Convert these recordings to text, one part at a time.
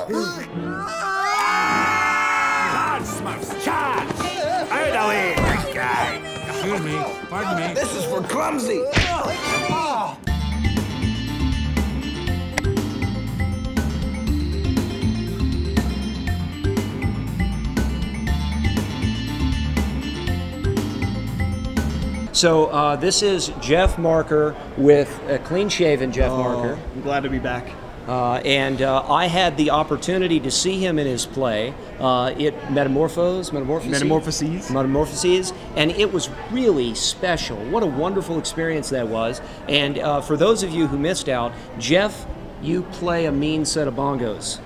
Charge, Smurfs, charge! Out of here, big guy! Excuse me, pardon me. This is for clumsy! So this is Jeff Marker with a clean-shaven Jeff Marker. I'm glad to be back. And I had the opportunity to see him in his play, Metamorphoses, and it was really special. What a wonderful experience that was. And for those of you who missed out, Jeff, you play a mean set of bongos.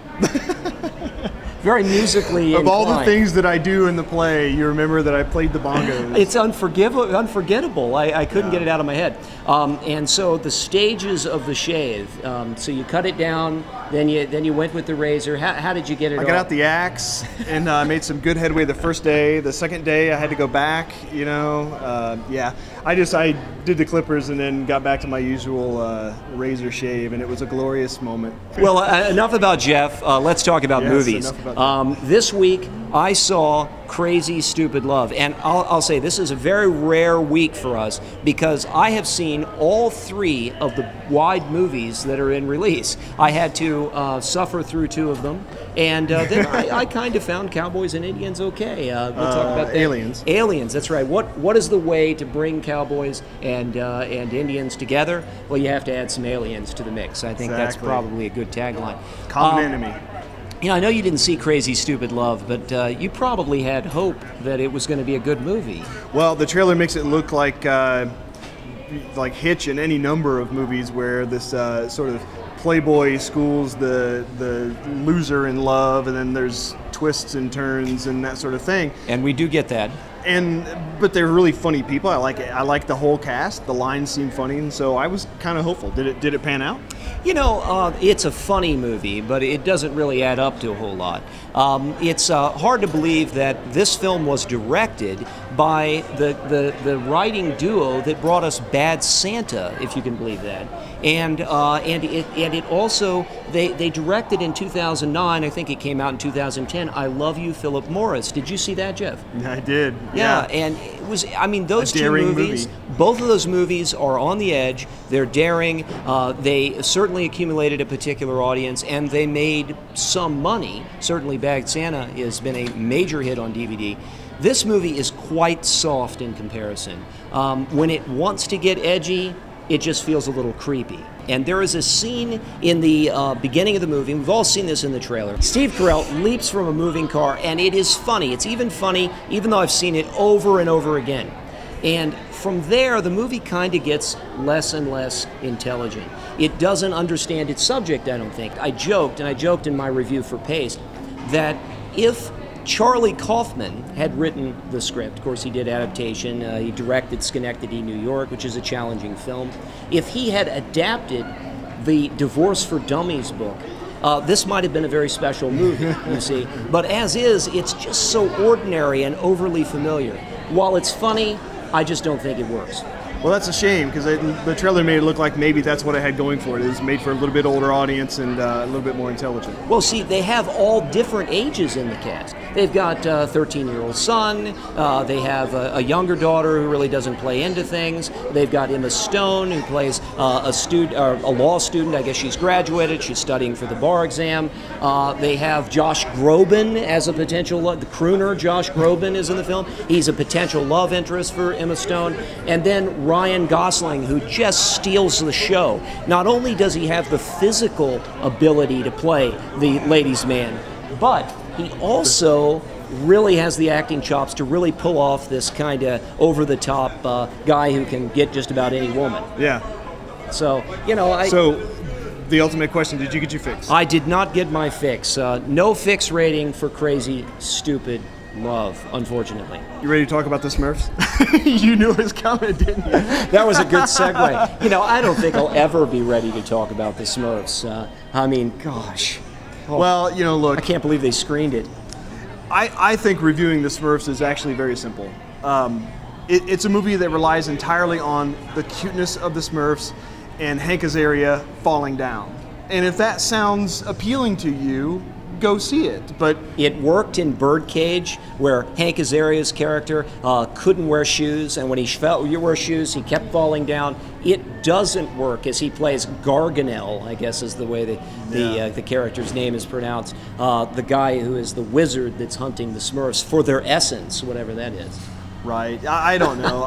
Very musically Of inclined. all the things that I do in the play, you remember that I played the bongos. It's unforgettable. I couldn't get it out of my head. And so the stages of the shave. So you cut it down, then you went with the razor. How did you get it? I got out the axe and I made some good headway the first day. The second day I had to go back. You know, yeah. I did the clippers and then got back to my usual razor shave, and it was a glorious moment. Well, enough about Jeff. Let's talk about movies. Enough about this week I saw Crazy Stupid Love, and I'll say this is a very rare week for us because I have seen all 3 of the wide movies that are in release. I had to suffer through 2 of them, and then I kind of found Cowboys and Indians okay. We'll talk about that. Aliens. Aliens, that's right. What is the way to bring Cowboys and Indians together? Well, you have to add some aliens to the mix. I think that's probably a good tagline. Common enemy. You know, I know you didn't see Crazy Stupid Love, but you probably had hope that it was going to be a good movie. Well, the trailer makes it look like Hitch in any number of movies where this sort of playboy schools the loser in love, and then there's twists and turns and that sort of thing. And we do get that. But they're really funny people. I like it. I like the whole cast. The lines seem funny, and so I was kind of hopeful. Did it pan out? You know, it's a funny movie, but it doesn't really add up to a whole lot. It's hard to believe that this film was directed by the writing duo that brought us Bad Santa, if you can believe that. And it also they directed in 2009. I think it came out in 2010. I Love You, Philip Morris. Did you see that, Jeff? I did. Yeah, and it was. I mean, those 2 movies. Both of those movies are on the edge. They're daring. They certainly accumulated a particular audience, and they made some money. Certainly, Bad Santa has been a major hit on DVD. This movie is quite soft in comparison. When it wants to get edgy, it just feels a little creepy. And there is a scene in the beginning of the movie, we've all seen this in the trailer. Steve Carell leaps from a moving car, and it is funny. It's even funny, even though I've seen it over and over again. And from there, the movie kind of gets less and less intelligent. It doesn't understand its subject, I don't think. I joked in my review for Paste, that if Charlie Kaufman had written the script. Of course, he did adaptation. He directed Schenectady, New York, which is a challenging film. If he had adapted the Divorce for Dummies book, this might have been a very special movie, you see. But as is, it's just so ordinary and overly familiar. While it's funny, I just don't think it works. Well, that's a shame, because the trailer made it look like maybe that's what it had going for it. It was made for a little bit older audience and a little bit more intelligent. Well, see, they have all different ages in the cast. They've got a 13-year-old son. They have a younger daughter who really doesn't play into things. They've got Emma Stone, who plays a law student. I guess she's graduated. She's studying for the bar exam. They have Josh Groban as a potential the crooner. Josh Groban is in the film. He's a potential love interest for Emma Stone. And then Ryan Gosling, who just steals the show. Not only does he have the physical ability to play the ladies' man, but he also really has the acting chops to really pull off this kind of over-the-top guy who can get just about any woman. Yeah. So, you know, So, the ultimate question, did you get your fix? I did not get my fix. No fix rating for Crazy Stupid Love, unfortunately. You ready to talk about the Smurfs? You knew it was coming, didn't you? That was a good segue. You know, I don't think I'll ever be ready to talk about the Smurfs. I mean, gosh. Oh, well, you know, look. I can't believe they screened it. I think reviewing the Smurfs is actually very simple. It's a movie that relies entirely on the cuteness of the Smurfs and Hank Azaria falling down. And if that sounds appealing to you, go see it. But it worked in Birdcage, where Hank Azaria's character couldn't wear shoes, and when he felt you wear shoes, he kept falling down. It doesn't work as he plays Gargamel, I guess is the way the character's name is pronounced. The guy who is the wizard that's hunting the Smurfs for their essence, whatever that is. Right. I don't know.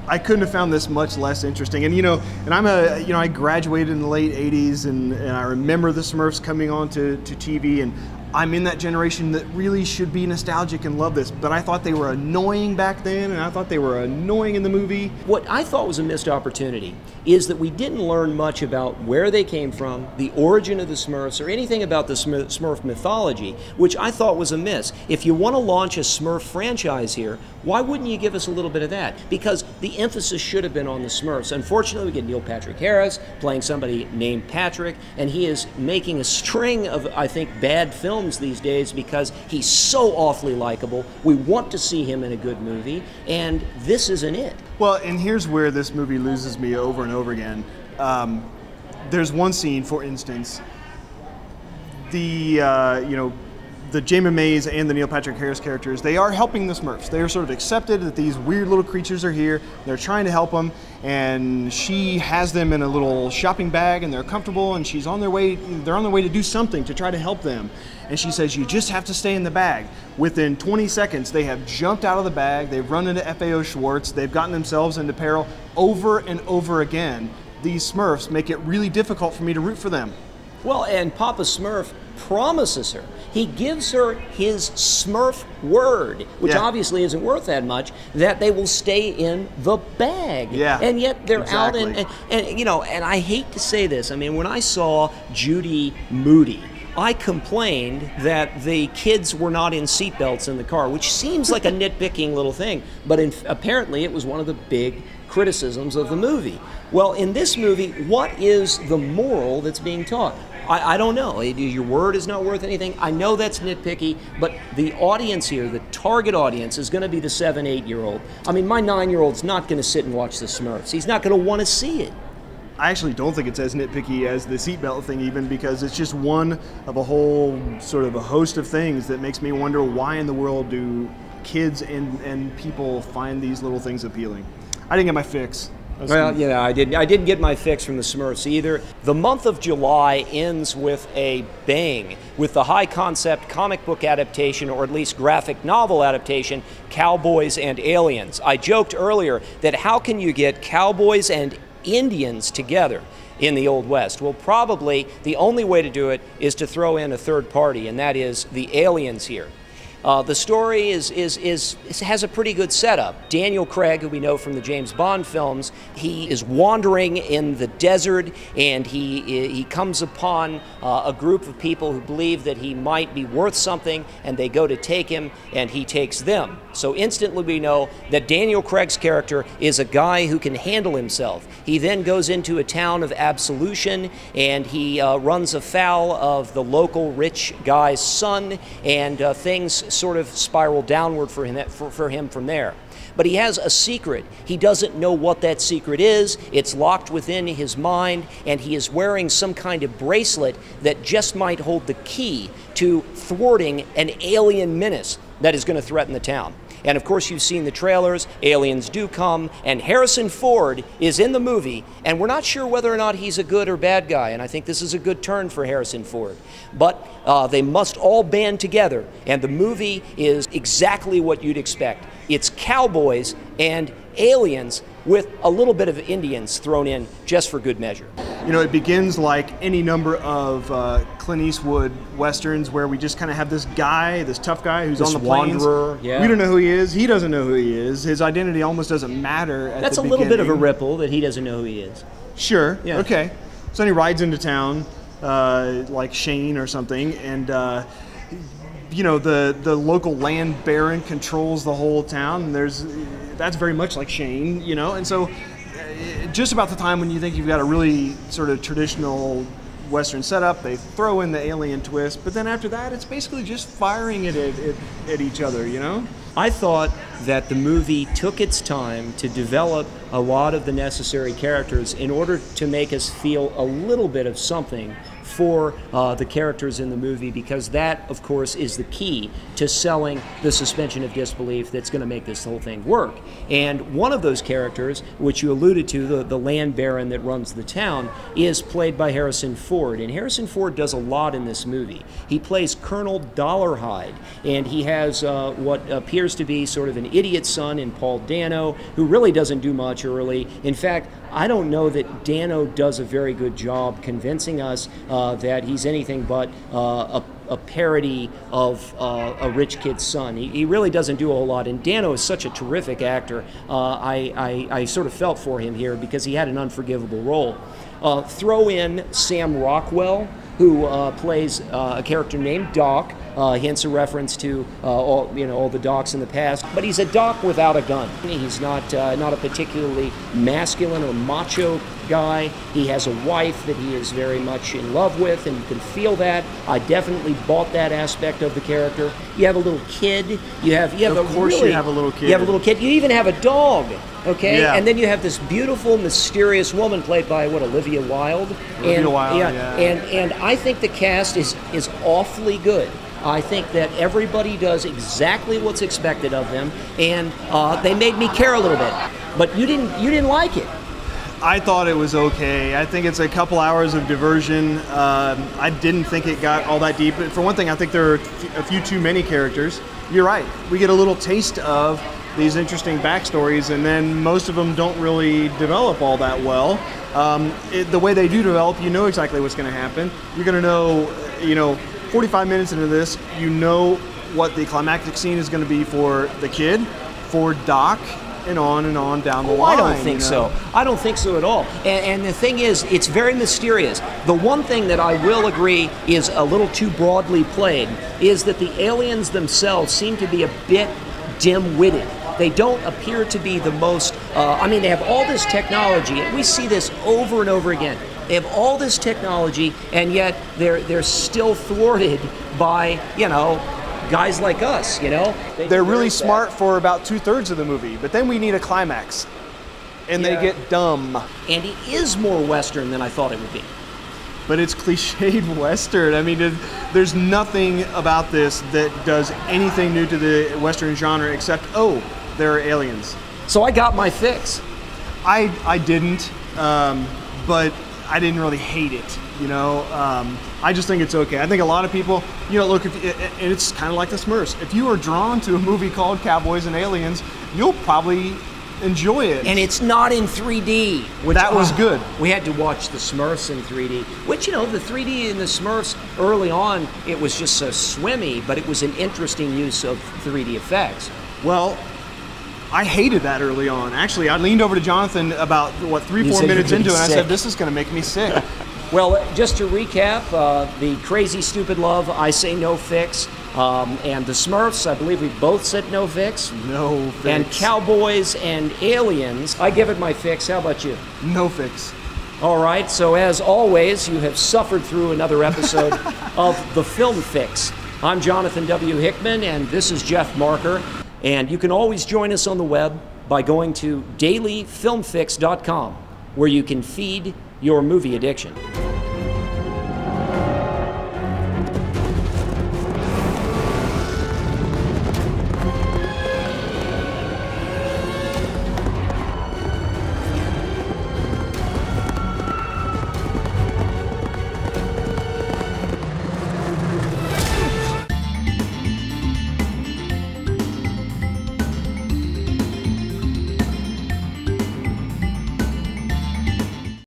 I couldn't have found this much less interesting. And I graduated in the late '80s, and I remember the Smurfs coming on to TV, and I'm in that generation that really should be nostalgic and love this. But I thought they were annoying back then, and I thought they were annoying in the movie. What I thought was a missed opportunity is that we didn't learn much about where they came from, the origin of the Smurfs, or anything about the Smurf mythology, which I thought was a miss. If you want to launch a Smurf franchise here, why wouldn't you give us a little bit of that? Because the emphasis should have been on the Smurfs. Unfortunately, we get Neil Patrick Harris playing somebody named Patrick, and he is making a string of, I think, bad films these days because he's so awfully likable. We want to see him in a good movie, and this isn't it. Well, and here's where this movie loses me over and over again. There's one scene, for instance, the Jamin Mays and the Neil Patrick Harris characters, they are helping the Smurfs. They are sort of accepted that these weird little creatures are here. They're trying to help them, and she has them in a little shopping bag, and they're comfortable, and they're on their way to do something to try to help them. And she says, you just have to stay in the bag. Within 20 seconds, they have jumped out of the bag, they've run into FAO Schwartz, they've gotten themselves into peril over and over again. These Smurfs make it really difficult for me to root for them. Well, and Papa Smurf promises her. He gives her his Smurf word, which obviously isn't worth that much, that they will stay in the bag. Yeah, and yet they're exactly. out and I hate to say this. I mean, when I saw Judy Moody, I complained that the kids were not in seatbelts in the car, which seems like a nitpicking little thing, but apparently it was one of the big criticisms of the movie. Well, in this movie, what is the moral that's being taught? I don't know. Your word is not worth anything. I know that's nitpicky, but the audience here, the target audience, is going to be the 7-, 8-year-old. I mean, my 9-year-old's not going to sit and watch the Smurfs. He's not going to want to see it. I actually don't think it's as nitpicky as the seatbelt thing, even, because it's just one of a whole sort of a host of things that makes me wonder why in the world do kids and people find these little things appealing. I didn't get my fix. Well, yeah, I didn't get my fix from the Smurfs either. The month of July ends with a bang, with the high-concept comic book adaptation, or at least graphic novel adaptation, Cowboys and Aliens. I joked earlier that how can you get cowboys and Indians together in the Old West? Well, probably the only way to do it is to throw in a third party, and that is the aliens here. The story has a pretty good setup. Daniel Craig, who we know from the James Bond films, he is wandering in the desert, and he comes upon a group of people who believe that he might be worth something, and they go to take him, and he takes them. So instantly we know that Daniel Craig's character is a guy who can handle himself. He then goes into a town of Absolution, and he runs afoul of the local rich guy's son, and things sort of spiral downward for him from there. But he has a secret. He doesn't know what that secret is. It's locked within his mind, and he is wearing some kind of bracelet that just might hold the key to thwarting an alien menace that is going to threaten the town. And of course, you've seen the trailers. Aliens do come, and Harrison Ford is in the movie, and we're not sure whether or not he's a good or bad guy, and I think this is a good turn for Harrison Ford. But they must all band together, and the movie is exactly what you'd expect. It's cowboys and aliens with a little bit of Indians thrown in just for good measure. You know, it begins like any number of Clint Eastwood westerns where we just kind of have this guy, this tough guy who's on the plains. Wanderer, yeah. We don't know who he is. He doesn't know who he is. His identity almost doesn't matter at That's the a little beginning. bit of a ripple that he doesn't know who he is. Sure. Yeah. Okay. So then he rides into town like Shane or something, and you know, the local land baron controls the whole town, and that's very much like Shane, you know, and so just about the time when you think you've got a really sort of traditional Western setup, they throw in the alien twist, but then after that, it's basically just firing it at each other, you know? I thought that the movie took its time to develop a lot of the necessary characters in order to make us feel a little bit of something for the characters in the movie, because that, of course, is the key to selling the suspension of disbelief that's going to make this whole thing work. And one of those characters, which you alluded to, the land baron that runs the town, is played by Harrison Ford. And Harrison Ford does a lot in this movie. He plays Colonel Dollarhide, and he has what appears to be sort of an idiot son in Paul Dano, who really doesn't do much early. In fact, I don't know that Dano does a very good job convincing us that he's anything but a parody of a rich kid's son. He really doesn't do a whole lot, and Dano is such a terrific actor. I sort of felt for him here because he had an unforgivable role. Throw in Sam Rockwell, who plays a character named Doc, hence a reference to all the docs in the past. But he's a doc without a gun. He's not a particularly masculine or macho guy. He has a wife that he is very much in love with, and you can feel that. I definitely bought that aspect of the character. You have a little kid. You have you have a little kid. You have a little kid. You even have a dog. Okay, yeah. And then you have this beautiful, mysterious woman played by Olivia Wilde. And I think the cast is awfully good. I think that everybody does exactly what's expected of them, and they made me care a little bit. But you didn't like it. I thought it was okay. I think it's a couple hours of diversion. I didn't think it got all that deep. For one thing, I think there are a few too many characters. You're right. We get a little taste of these interesting backstories, and then most of them don't really develop all that well. The way they do develop, you know exactly what's going to happen. You're going to know, 45 minutes into this, you know what the climactic scene is going to be for the kid, for Doc, and on down the line. I don't think so. I don't think so at all. And the thing is, it's very mysterious. The one thing that I will agree is a little too broadly played is that the aliens themselves seem to be a bit dim-witted. They don't appear to be the most, they have all this technology, and we see this over and over again. They have all this technology, and yet they're still thwarted by, guys like us, They're really smart for about 2/3 of the movie, but then we need a climax, and they get dumb. And it is more Western than I thought it would be. But it's cliched Western. I mean, there's nothing about this that does anything new to the Western genre except, there are aliens. So I got my fix. I didn't, but I didn't really hate it. I just think it's okay. I think a lot of people, look, and it's kind of like the SMURFS. If you are drawn to a movie called Cowboys and Aliens, you'll probably enjoy it. And it's not in 3D. That was good. We had to watch the SMURFS in 3D, which, the 3D in the SMURFS, early on, it was just so swimmy, but it was an interesting use of 3D effects. Well, I hated that early on. Actually, I leaned over to Jonathan about, 3-4 minutes into it, and I said, this is going to make me sick. Well, just to recap, the Crazy Stupid Love, I say no fix. And the SMURFS, I believe we both said no fix. No fix. And Cowboys and Aliens, I give it my fix. How about you? No fix. All right, so as always, you have suffered through another episode of The Film Fix. I'm Jonathan W. Hickman, and this is Jeff Marker. And you can always join us on the web by going to dailyfilmfix.com, where you can feed your movie addiction.